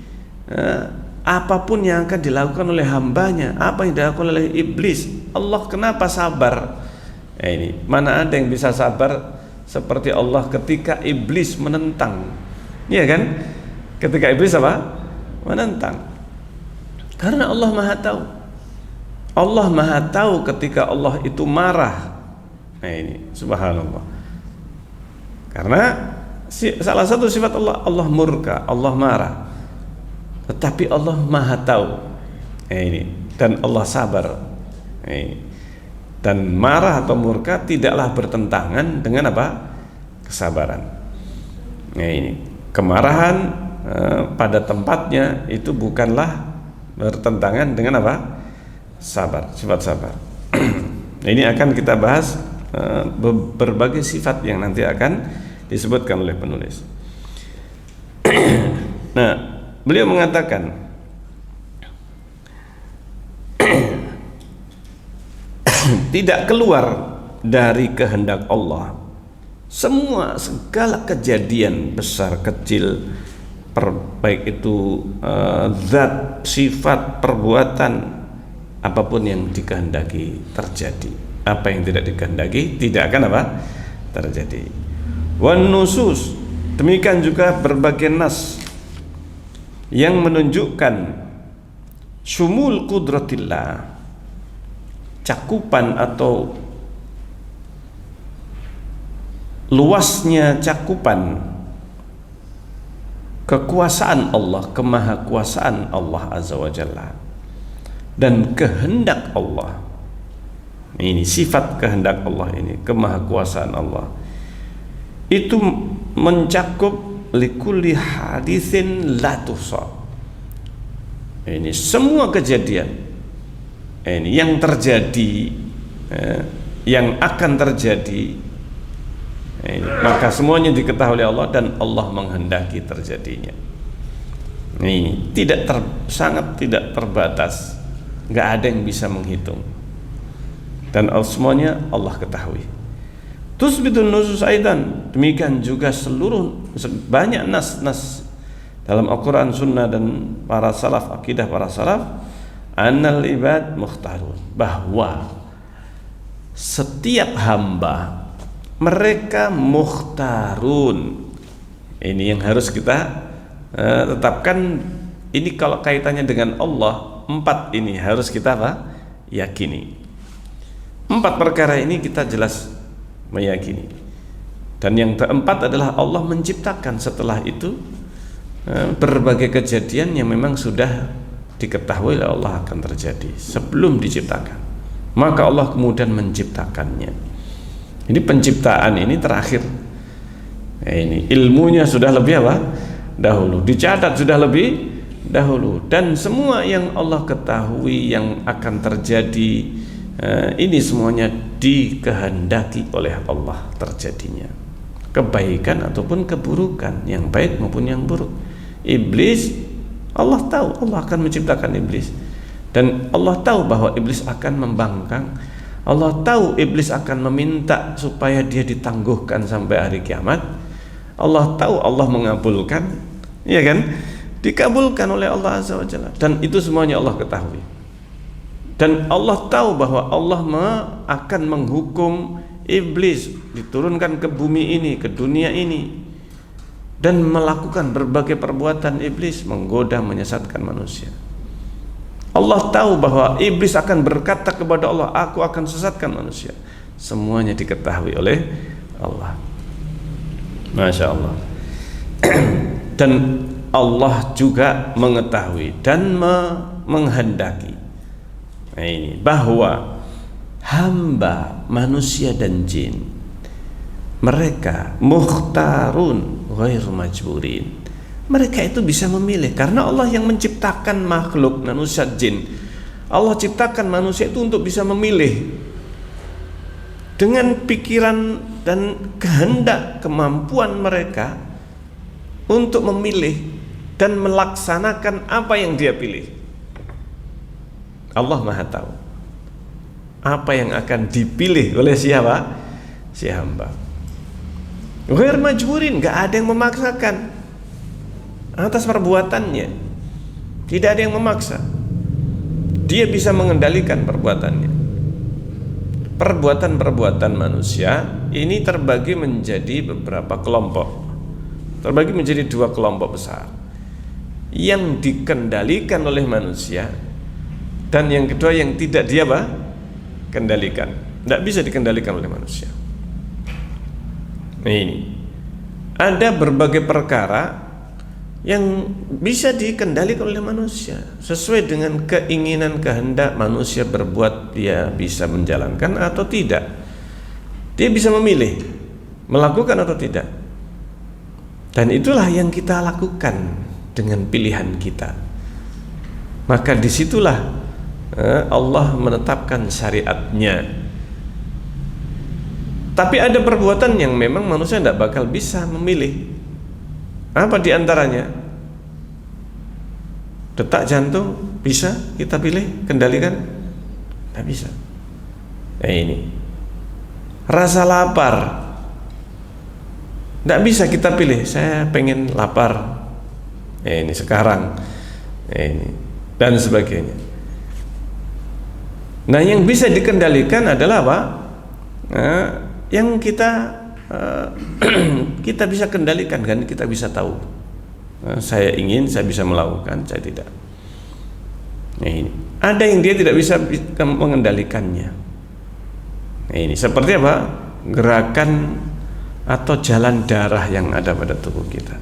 apapun yang akan dilakukan oleh hambanya, apa yang dilakukan oleh iblis. Allah kenapa sabar? Ini mana ada yang bisa sabar seperti Allah ketika iblis menentang, iya kan? Ketika iblis apa? Menentang. Karena Allah Maha Tahu. Allah Maha Tahu ketika Allah itu marah. Nah, ini subhanallah. Karena salah satu sifat Allah, Allah murka, Allah marah. Tetapi Allah Maha Tahu. Nah, ini dan Allah sabar. Nah, ini. Dan marah atau murka tidaklah bertentangan dengan apa? Kesabaran. Nah, ini kemarahan pada tempatnya itu bukanlah bertentangan dengan apa? Sabar, sifat sabar. Ini akan kita bahas berbagai sifat yang nanti akan disebutkan oleh penulis. Nah, beliau mengatakan tidak keluar dari kehendak Allah segala kejadian besar kecil, baik itu zat, sifat, perbuatan, apapun yang dikehendaki terjadi. Apa yang tidak dikehendaki tidak akan apa? Terjadi. Wan nusus, demikian juga berbagai nas yang menunjukkan syumul qudratillah, cakupan atau luasnya cakupan kekuasaan Allah, kemahakuasaan Allah Azza wa Jalla, dan kehendak Allah. Ini sifat kehendak Allah, ini kemahakuasaan Allah itu mencakup likulli haditsin la tuhsa. Ini semua kejadian ini yang terjadi, yang akan terjadi, maka semuanya diketahui oleh Allah dan Allah menghendaki terjadinya. Ini sangat tidak terbatas, nggak ada yang bisa menghitung. dan semuanya Allah ketahui. Tusbitun nusus aidan, demikian juga banyak nas-nas dalam Al-Quran, Sunnah dan para salaf, akidah para salaf, annal ibad mukhtarun, bahwa setiap hamba mereka mukhtarun. Ini yang harus kita tetapkan. Ini kalau kaitannya dengan Allah, 4 ini harus kita yakini. 4 perkara ini kita jelas meyakini. Dan yang keempat adalah Allah menciptakan setelah itu berbagai kejadian yang memang sudah diketahui oleh Allah akan terjadi sebelum diciptakan. Maka Allah kemudian menciptakannya. Ini penciptaan ini terakhir. Ini ilmunya sudah lebih dahulu, dicatat sudah lebih dahulu, dan semua yang Allah ketahui yang akan terjadi, ini semuanya dikehendaki oleh Allah terjadinya, kebaikan ataupun keburukan, yang baik maupun yang buruk. Iblis, Allah tahu Allah akan menciptakan iblis, dan Allah tahu bahwa iblis akan membangkang. Allah tahu iblis akan meminta supaya dia ditangguhkan sampai hari kiamat. Allah tahu Allah mengabulkan, ya kan? Dikabulkan oleh Allah Azza wa Jalla, dan itu semuanya Allah ketahui. Dan Allah tahu bahwa Allah akan menghukum iblis, diturunkan ke bumi ini, ke dunia ini, dan melakukan berbagai perbuatan iblis, menggoda, menyesatkan manusia. Allah tahu bahwa iblis akan berkata kepada Allah, aku akan sesatkan manusia. Semuanya diketahui oleh Allah. Masya Allah. Dan Allah juga mengetahui dan menghendaki, nah ini, bahwa hamba manusia dan jin mereka mukhtarun ghairu majburin. Mereka itu bisa memilih, karena Allah yang menciptakan makhluk manusia jin. Allah ciptakan manusia itu untuk bisa memilih dengan pikiran dan kehendak, kemampuan mereka untuk memilih dan melaksanakan apa yang dia pilih. Allah Maha tahu apa yang akan dipilih oleh siapa? Si hamba. Ghair majburin, gak ada yang memaksakan atas perbuatannya. Tidak ada yang memaksa. Dia bisa mengendalikan perbuatannya. Perbuatan-perbuatan manusia ini terbagi menjadi beberapa kelompok. Terbagi menjadi 2 kelompok besar. Yang dikendalikan oleh manusia, dan yang kedua yang tidak dia kendalikan. Tidak bisa dikendalikan oleh manusia. Nah, ini ada berbagai perkara yang bisa dikendalikan oleh manusia sesuai dengan keinginan kehendak manusia berbuat, dia bisa menjalankan atau tidak. Dia bisa memilih melakukan atau tidak. Dan itulah yang kita lakukan dengan pilihan kita. Maka disitulah Allah menetapkan syariatnya. Tapi ada perbuatan yang memang manusia tidak bakal bisa memilih. Apa diantaranya? Detak jantung bisa kita pilih, kendalikan? Tidak bisa. Nah ini, rasa lapar tidak bisa kita pilih. Saya pengen lapar, ini sekarang, ini dan sebagainya. Nah, yang bisa dikendalikan adalah apa? Nah, yang kita kita bisa kendalikan, kan kita bisa tahu. Nah, saya ingin, saya bisa melakukan, saya tidak. Nah, ini ada yang dia tidak bisa mengendalikannya. Nah, ini seperti apa? Gerakan atau jalan darah yang ada pada tubuh kita,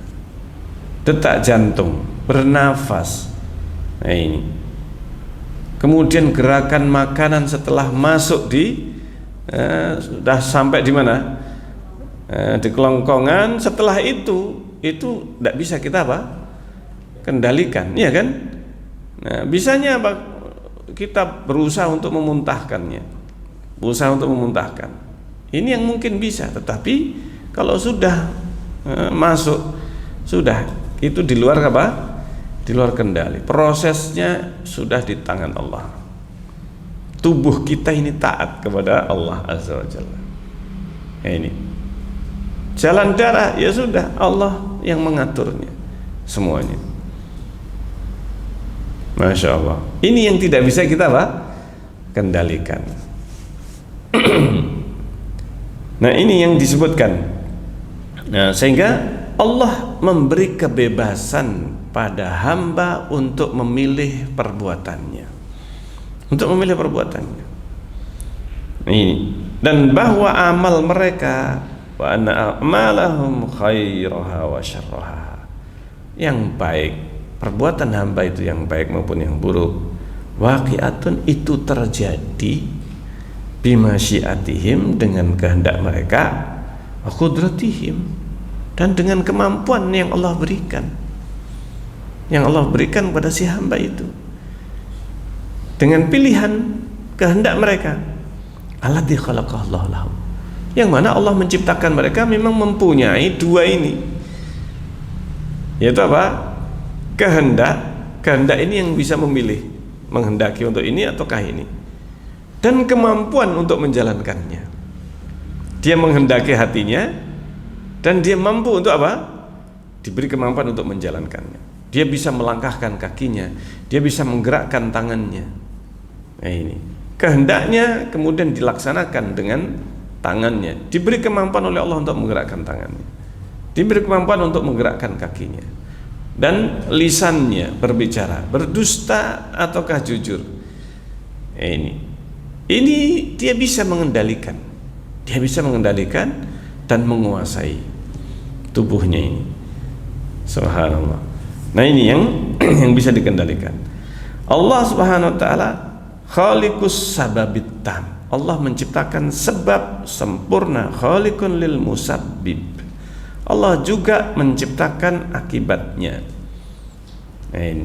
detak jantung, bernafas. Nah, ini kemudian gerakan makanan setelah masuk di sudah sampai di mana, di kelongkongan. Setelah itu tidak bisa kita kendalikan, ya kan? Nah, bisanya apa? Kita berusaha untuk memuntahkannya, ini yang mungkin bisa. Tetapi kalau sudah masuk, sudah itu di luar di luar kendali. Prosesnya sudah di tangan Allah. tubuh kita ini taat kepada Allah Azza wa Jalla. Ini jalan darah, ya sudah, Allah yang mengaturnya semuanya. Masya Allah. Ini yang tidak bisa kita kendalikan. Nah, ini yang disebutkan. Nah, sehingga Allah memberi kebebasan pada hamba untuk memilih perbuatannya, ini, dan bahwa amal mereka, wa anna a'malahum khairaha wa syarraha, yang baik, perbuatan hamba itu yang baik maupun yang buruk, waqi'atun, itu terjadi bimasyiatihim, dengan kehendak mereka, wa qudratihim, dan dengan kemampuan yang Allah berikan, kepada si hamba itu, dengan pilihan kehendak mereka, alladzi khalaqallahu lahum, yang mana Allah menciptakan mereka memang mempunyai dua ini, yaitu apa? Kehendak ini yang bisa memilih, menghendaki untuk ini ataukah ini, dan kemampuan untuk menjalankannya. Dia menghendaki hatinya, dan dia mampu untuk apa? Diberi kemampuan untuk menjalankannya. Dia bisa melangkahkan kakinya, dia bisa menggerakkan tangannya. Nah, ini kehendaknya kemudian dilaksanakan dengan tangannya, diberi kemampuan oleh Allah untuk menggerakkan tangannya, diberi kemampuan untuk menggerakkan kakinya, dan lisannya berbicara, berdusta ataukah jujur. Ini dia bisa mengendalikan, dan menguasai tubuhnya ini. Subhanallah. Nah, ini yang bisa dikendalikan. Allah Subhanahu wa taala khaliqus sababit tam. Allah menciptakan sebab sempurna, khaliqun lil musabbib. Allah juga menciptakan akibatnya. Nah, ini,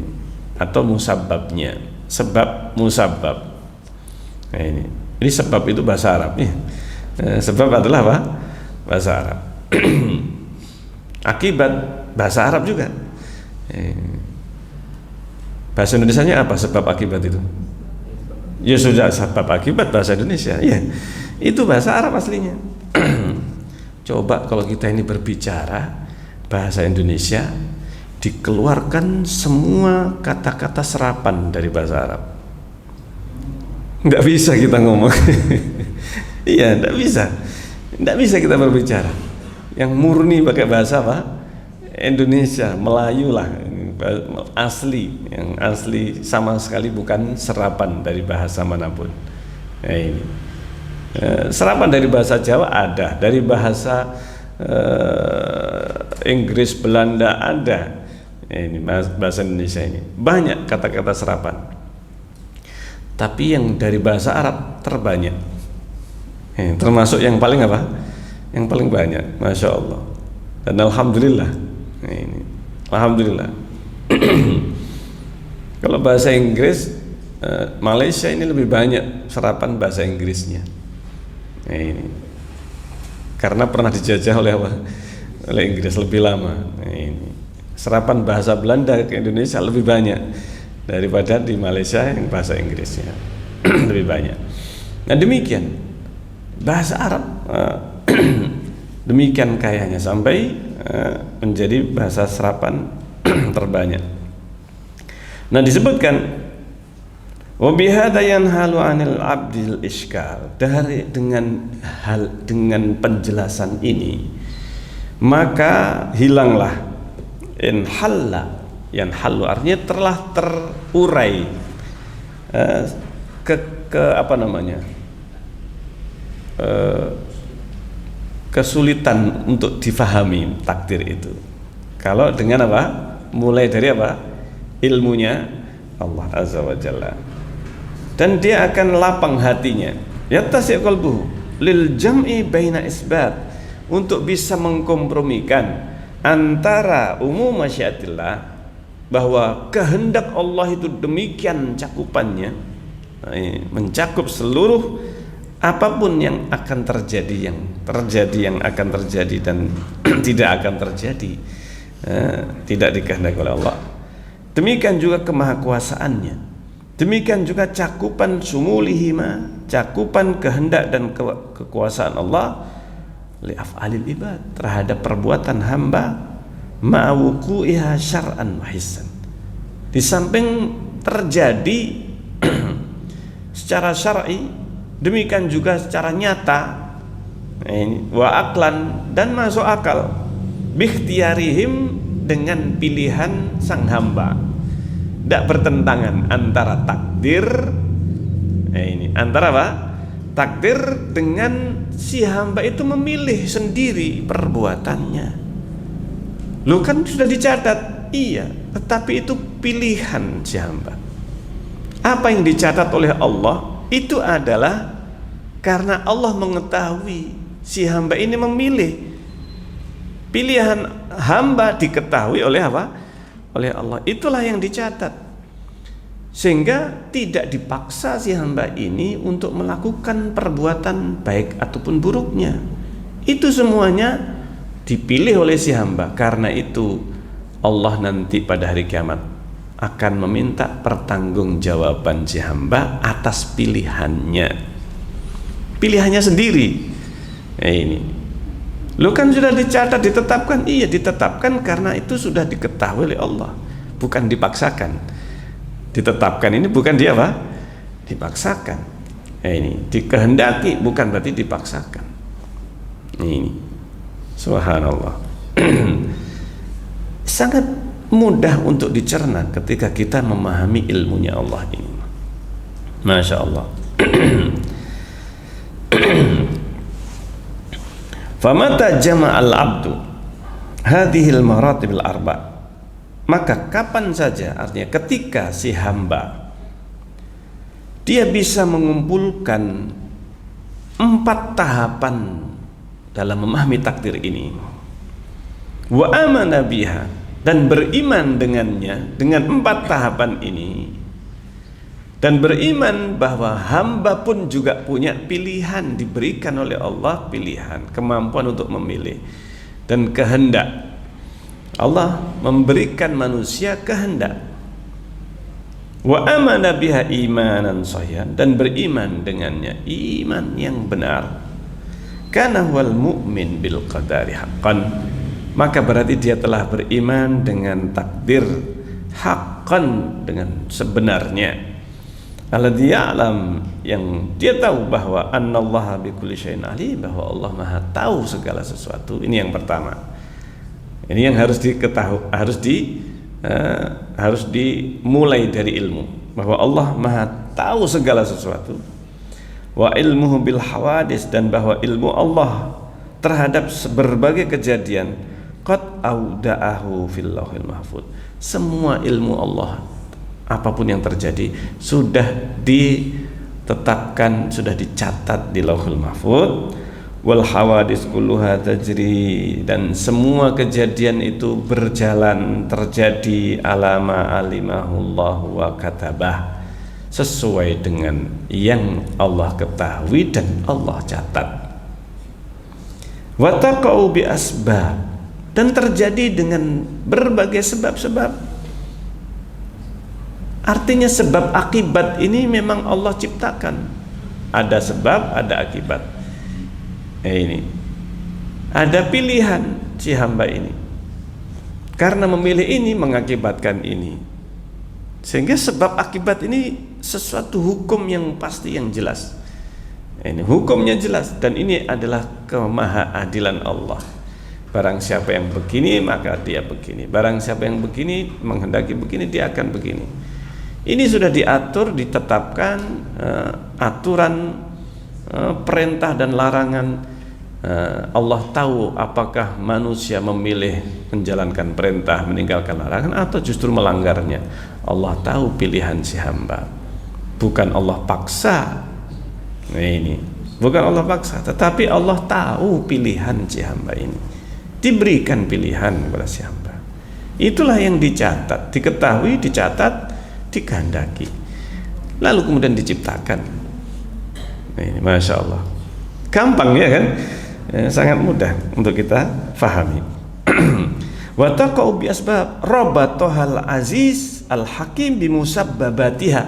atau musabbabnya, sebab musabbab. Nah, ini sebab itu bahasa Arab ya. Sebab adalah apa? Bahasa Arab. Akibat bahasa Arab juga. Bahasa Indonesianya apa sebab akibat itu? Ya sudah, sebab akibat bahasa Indonesia. Ya, itu bahasa Arab aslinya. Coba kalau kita ini berbicara bahasa Indonesia, dikeluarkan semua kata-kata serapan dari bahasa Arab. Nggak bisa kita ngomong. Iya, nggak bisa kita berbicara yang murni pakai bahasa apa? Indonesia, Melayu lah, asli, yang asli sama sekali bukan serapan dari bahasa manapun. Nah, ini serapan dari bahasa Jawa ada, dari bahasa Inggris, Belanda ada. Ini bahasa Indonesia ini banyak kata-kata serapan, tapi yang dari bahasa Arab terbanyak. Termasuk yang paling apa? Yang paling banyak, masya Allah. Dan alhamdulillah. Ini, alhamdulillah. Kalau bahasa Inggris, Malaysia ini lebih banyak serapan bahasa Inggrisnya. Nah, ini karena pernah dijajah oleh apa? Oleh Inggris lebih lama. Nah, ini serapan bahasa Belanda ke Indonesia lebih banyak daripada di Malaysia yang bahasa Inggrisnya lebih banyak. Nah, demikian bahasa Arab demikian kayanya sampai menjadi bahasa serapan terbanyak. Nah, disebutkan wa bihadza yanhalu 'anil 'abdil iskal, dengan penjelasan ini maka hilanglah yanhallu artinya telah terurai kesulitan untuk difahami takdir itu. Kalau dengan apa? Mulai dari apa? Ilmunya Allah Azza wa Jalla. Dan dia akan lapang hatinya. Yattasi' qalbuhu lil jam'i baina isbat, untuk bisa mengkompromikan antara umum masyiatillah, bahwa kehendak Allah itu demikian cakupannya, mencakup seluruh apapun yang akan terjadi, yang akan terjadi dan tidak akan terjadi, tidak dikehendaki oleh Allah. Demikian juga kemahakuasaannya, Demikian juga cakupan sumulihima, cakupan kehendak dan kekuasaan Allah li af'alil ibad, terhadap perbuatan hamba, ma'awuku'iha syar'an wa hissan, di samping terjadi secara syar'i, demikian juga secara nyata, wa aklan, dan masuk akal, bikhtiyarihim, dengan pilihan sang hamba. Tidak bertentangan antara takdir, antara apa? Takdir dengan si hamba itu memilih sendiri perbuatannya. Lu kan sudah dicatat, iya, tetapi itu pilihan si hamba. Apa yang dicatat oleh Allah itu adalah karena Allah mengetahui si hamba ini memilih. Pilihan hamba diketahui oleh apa? Oleh Allah. Itulah yang dicatat. Sehingga tidak dipaksa si hamba ini untuk melakukan perbuatan baik ataupun buruknya. Itu semuanya dipilih oleh si hamba. Karena itu Allah nanti pada hari kiamat akan meminta pertanggungjawaban si hamba atas pilihannya. Pilihannya sendiri. Ini. Lu kan sudah dicatat, ditetapkan. Iya, ditetapkan karena itu sudah diketahui oleh Allah, bukan dipaksakan. Ditetapkan ini bukan dia apa? Dipaksakan. Ini dikehendaki, bukan berarti dipaksakan. Ini subhanallah. Sangat mudah untuk dicerna ketika kita memahami ilmunya Allah ini. Masya Allah. Famata jama'al abdu hadhil maratibil arba', maka kapan saja, artinya ketika si hamba dia bisa mengumpulkan 4 tahapan dalam memahami takdir ini, wa amana biha, dan beriman dengannya, dengan 4 tahapan ini, dan beriman bahwa hamba pun juga punya pilihan, diberikan oleh Allah pilihan, kemampuan untuk memilih dan kehendak. Allah memberikan manusia kehendak. Wa amana biha imanan sahihan, dan beriman dengannya iman yang benar. Kana huwal mu'min bil qadari haqqan, maka berarti dia telah beriman dengan takdir haqqan, dengan sebenarnya. Alladzi ya'lam, yang dia tahu bahwa annallaha bikulli syai'in alim, bahwa Allah Maha tahu segala sesuatu. Ini yang pertama. Ini yang harus diketahui, harus dimulai dari ilmu, bahwa Allah Maha tahu segala sesuatu. Wa ilmuhu bil hawadis, dan bahwa ilmu Allah terhadap berbagai kejadian qad auda'ahu fil lauhil mahfuz. Semua ilmu Allah, apapun yang terjadi, sudah ditetapkan, sudah dicatat di lauhul mahfuz. Wal hawadis kulluha tajri, dan semua kejadian itu berjalan, terjadi alama alimahullahu wa katabah, sesuai dengan yang Allah ketahui dan Allah catat. Wa taqau bi asbab, dan terjadi dengan berbagai sebab-sebab. Artinya sebab akibat ini memang Allah ciptakan. Ada sebab, ada akibat. Ini ada pilihan si hamba ini, karena memilih ini mengakibatkan ini, sehingga sebab akibat ini sesuatu hukum yang pasti, yang jelas. Ini hukumnya jelas, dan ini adalah kemahaadilan Allah. Barang siapa yang begini maka dia begini, barang siapa yang begini menghendaki begini, dia akan begini. Ini sudah diatur, ditetapkan aturan, perintah dan larangan. Allah tahu apakah manusia memilih menjalankan perintah, meninggalkan larangan, atau justru melanggarnya. Allah tahu pilihan si hamba, bukan Allah paksa. Nah, ini bukan Allah paksa, tetapi Allah tahu pilihan si hamba ini, diberikan pilihan kepada si hamba. Itulah yang dicatat, diketahui, dicatat, dikehendaki, lalu kemudian diciptakan. Nah, ini Masya Allah, gampang ya kan? Sangat mudah untuk kita fahami. Wa taqau bi asbab rabatohal aziz al hakim bi musabbabatiha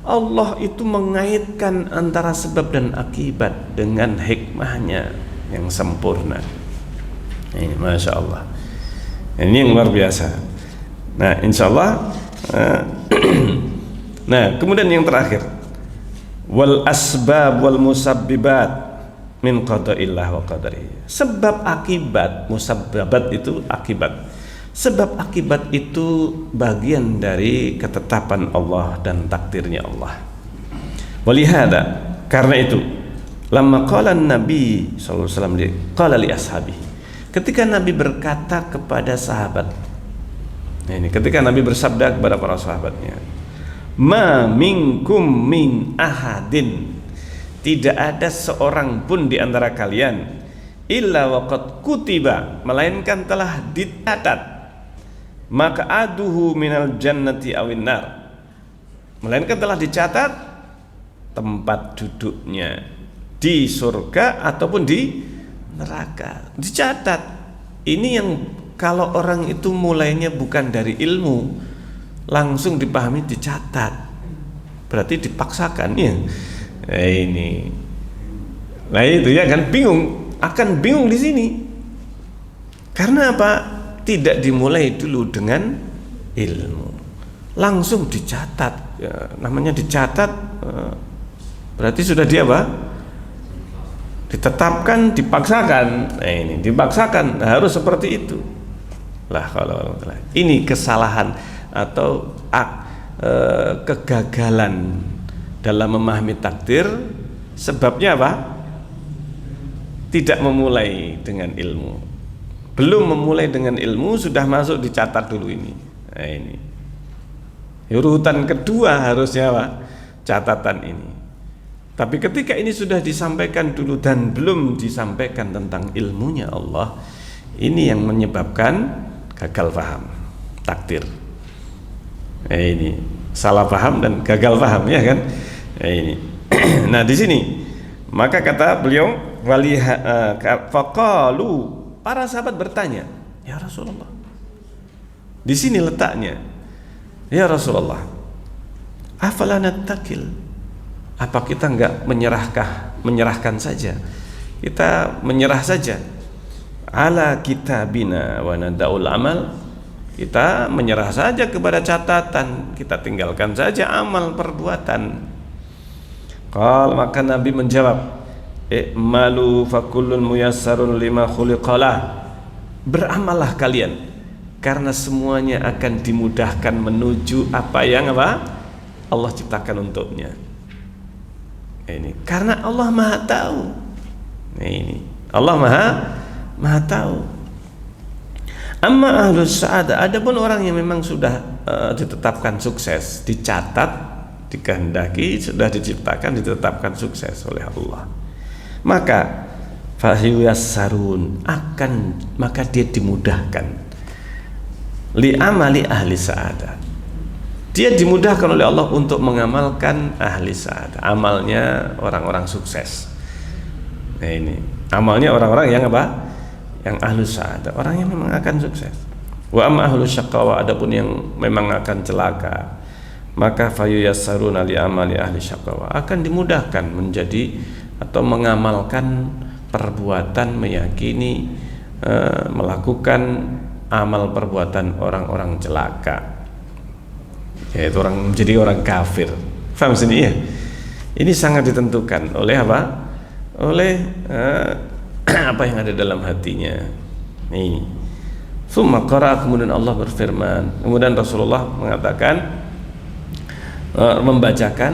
Allah itu mengaitkan antara sebab dan akibat dengan hikmahnya yang sempurna. Ini Masya Allah, ini yang luar biasa. Nah insya Allah nah kemudian yang terakhir, wal asbab wal musabbibat min qada'illah wa qadarihi. Sebab akibat, musabbabat itu akibat, sebab akibat itu bagian dari ketetapan Allah dan takdirnya Allah. Walihada, karena itu lamma qala Nabi sallallahu alaihi wasallam qala li ashabihi, ketika Nabi berkata kepada sahabat, ini ketika Nabi bersabda kepada para sahabatnya, ma minkum min ahadin, tidak ada seorang pun di antara kalian illa waqad kutiba, melainkan telah dicatat, maka aduhu minal jannati awin nar, melainkan telah dicatat tempat duduknya di surga ataupun di neraka. Dicatat. Ini yang kalau orang itu mulainya bukan dari ilmu, langsung dipahami, dicatat, berarti dipaksakan ya. Ini nah itu ya kan, bingung, akan bingung di sini. Karena apa? Tidak dimulai dulu dengan ilmu, langsung dicatat ya, namanya dicatat berarti sudah dia apa? Ditetapkan, dipaksakan. Nah ini dipaksakan, harus seperti itu lah. Kalau ini kesalahan atau kegagalan dalam memahami takdir, sebabnya apa? Tidak memulai dengan ilmu, belum memulai dengan ilmu sudah masuk dicatat dulu ini. Nah ini urutan kedua harusnya apa? Catatan ini. Tapi ketika ini sudah disampaikan dulu dan belum disampaikan tentang ilmunya Allah, ini yang menyebabkan gagal paham takdir. Ini salah paham dan gagal paham ya kan. Ini nah di sini maka kata beliau, faqalu, para sahabat bertanya, ya Rasulullah, di sini letaknya, ya Rasulullah, afala nattakil, apa kita enggak menyerahkan saja, kita menyerah saja, ala kitabina wa nadaul amal, kita menyerah saja kepada catatan, kita tinggalkan saja amal perbuatan. Maka Nabi menjawab, i'malu fakullun muyassarun lima khuliqalah, beramallah kalian karena semuanya akan dimudahkan menuju apa yang Allah ciptakan untuknya. Ini karena Allah Maha tahu. Ini Allah Maha tahu. Amma ahlus sa'adah, adapun orang yang memang sudah ditetapkan sukses, dicatat, dikehendaki, sudah diciptakan, ditetapkan sukses oleh Allah, maka fahyuyassarun, maka dia dimudahkan li amali ahli sa'adah, dia dimudahkan oleh Allah untuk mengamalkan ahli sa'adah, amalnya orang-orang sukses. Nah ini amalnya orang-orang yang apa? Yang ahlu sa'adah, orang yang memang akan sukses. Wa amma ahlu syaqawa, adapun yang memang akan celaka, maka fayuyassaruna li amali ahli syaqawa, akan dimudahkan menjadi atau mengamalkan perbuatan, meyakini, melakukan amal perbuatan orang-orang celaka, yaitu orang menjadi orang kafir. Faham sini ya? Ini sangat ditentukan oleh apa? Oleh apa yang ada dalam hatinya. Ini summa qara, kemudian Allah berfirman, kemudian Rasulullah mengatakan, membacakan,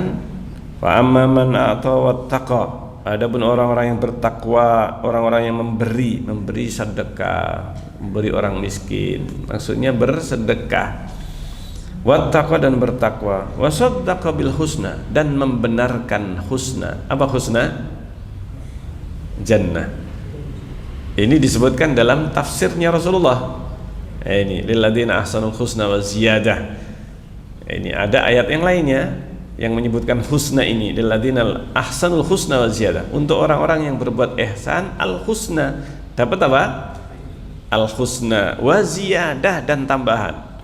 fa amma man a'ta wattaqa, adapun orang-orang yang bertakwa, orang-orang yang memberi sedekah, memberi orang miskin, maksudnya bersedekah, wattaqa dan bertakwa, wasaddaqa bil husna, dan membenarkan husna. Apa husna? Jannah. Ini disebutkan dalam tafsirnya Rasulullah. Ini lilladzina ahsanul husna wa ziyadah. Ini ada ayat yang lainnya yang menyebutkan husna ini, lilladzina ahsanul husna wa ziyadah, untuk orang-orang yang berbuat ihsan, al husna, dapat apa? Al husna wa ziyadah, dan tambahan.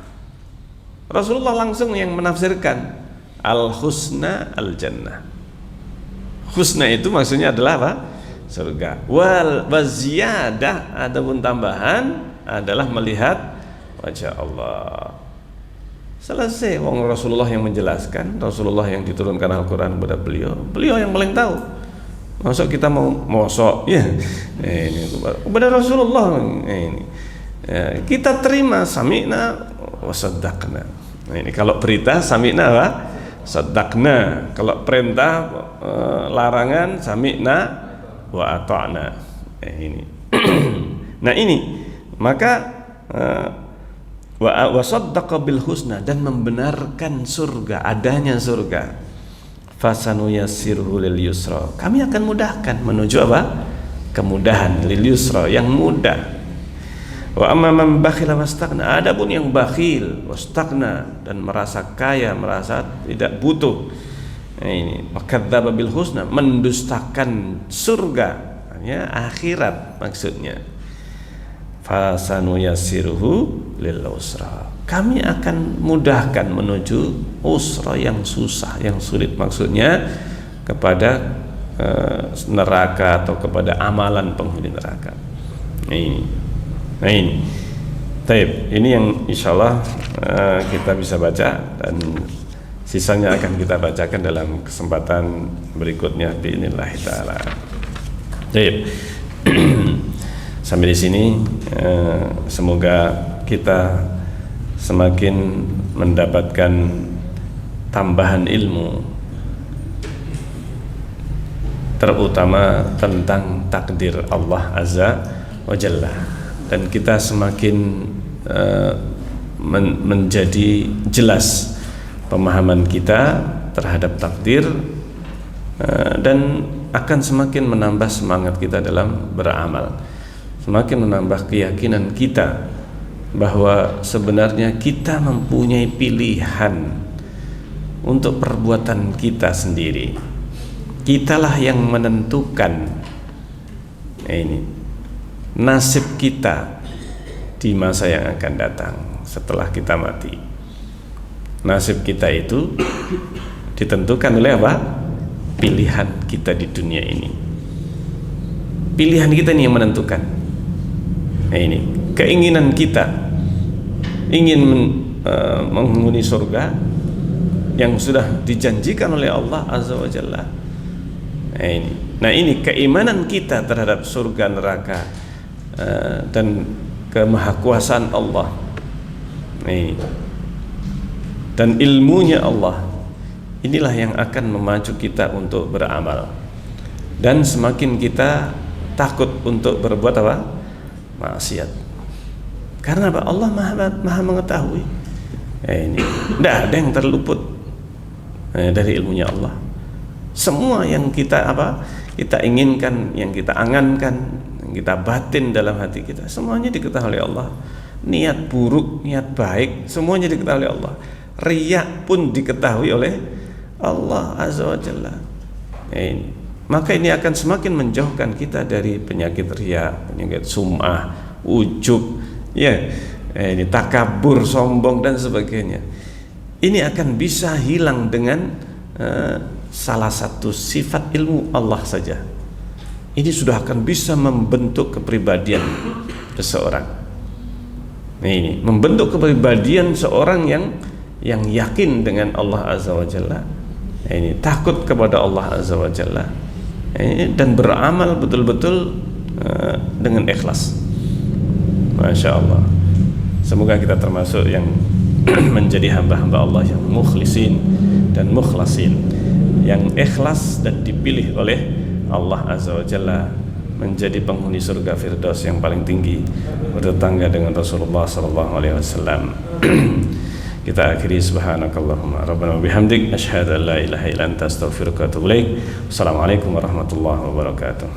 Rasulullah langsung yang menafsirkan Al-husna al-jannah. Husna itu maksudnya adalah apa? Surga. Wal waziyadah, adapun tambahan adalah melihat wajah Allah. Selesai. Wong Rasulullah yang menjelaskan, Rasulullah yang diturunkan Al-Quran kepada beliau yang paling tahu. Masuk kita mau mosok ya, ini kepada Rasulullah ini kita terima sami'na wa saddaqna. Nah, ini kalau berita sami'na wa saddaqna, kalau perintah larangan sami'na wa ata'na. Ini nah ini maka wa saddaqa bil husna, dan membenarkan surga, adanya surga. Fasanuyassirhu lil yusra, kami akan mudahkan menuju apa? Kemudahan, lil yusra, yang mudah. Wa amma man bakhila wastaghna, adapun yang bakhil wastaghna dan merasa kaya, merasa tidak butuh, nah, ini wakadzdzaba bil husna, mendustakan surga, ya akhirat maksudnya. Fasanuyassirhu lil usra, kami akan mudahkan menuju usra, yang susah, yang sulit, maksudnya kepada neraka atau kepada amalan penghuni neraka. Nah ini taib, ini yang insyaallah kita bisa baca, dan sisanya akan kita bacakan dalam kesempatan berikutnya biidznillah taala. Taib. Sampai di sini semoga kita semakin mendapatkan tambahan ilmu, terutama tentang takdir Allah Azza wa Jalla, dan kita semakin menjadi jelas pemahaman kita terhadap takdir, dan akan semakin menambah semangat kita dalam beramal, semakin menambah keyakinan kita bahwa sebenarnya kita mempunyai pilihan untuk perbuatan kita sendiri. Kitalah yang menentukan ini nasib kita di masa yang akan datang setelah kita mati. Nasib kita itu ditentukan oleh apa? Pilihan kita di dunia ini. Pilihan kita ini yang menentukan. Nah ini keinginan kita ingin menghuni surga yang sudah dijanjikan oleh Allah Azza wa Jalla. Nah ini keimanan kita terhadap surga, neraka, dan kemahakuasaan Allah. Nah ini, dan ilmunya Allah, inilah yang akan memacu kita untuk beramal, dan semakin kita takut untuk berbuat apa? Maksiat. Karena apa? Allah maha mengetahui. Ini tidak ada yang terluput dari ilmunya Allah. Semua yang kita kita inginkan, yang kita angankan, yang kita batin dalam hati kita, semuanya diketahui oleh Allah. Niat buruk, niat baik, semuanya diketahui oleh Allah. Riya pun diketahui oleh Allah Azza wa Jalla. Ini maka ini akan semakin menjauhkan kita dari penyakit riya, penyakit sum'ah, ujub, ya, ini takabur, sombong dan sebagainya. Ini akan bisa hilang dengan salah satu sifat ilmu Allah saja. Ini sudah akan bisa membentuk kepribadian seseorang. Nah, ini membentuk kepribadian seorang yang yakin dengan Allah Azza wa Jalla. Nah, ini takut kepada Allah Azza wa Jalla. Dan beramal betul-betul dengan ikhlas. Masya Allah. Semoga kita termasuk yang menjadi hamba-hamba Allah yang mukhlisin dan mukhlasin, yang ikhlas dan dipilih oleh Allah Azza wa Jalla menjadi penghuni surga Firdaus yang paling tinggi, bertetangga dengan Rasulullah sallallahu alaihi wasallam. Kita akhiri subhanakallahumma rabbana wa bihamdik asyhadu an la ilaha illa anta astaghfiruka wa atubu ilaik. Wassalamualaikum warahmatullahi wabarakatuh.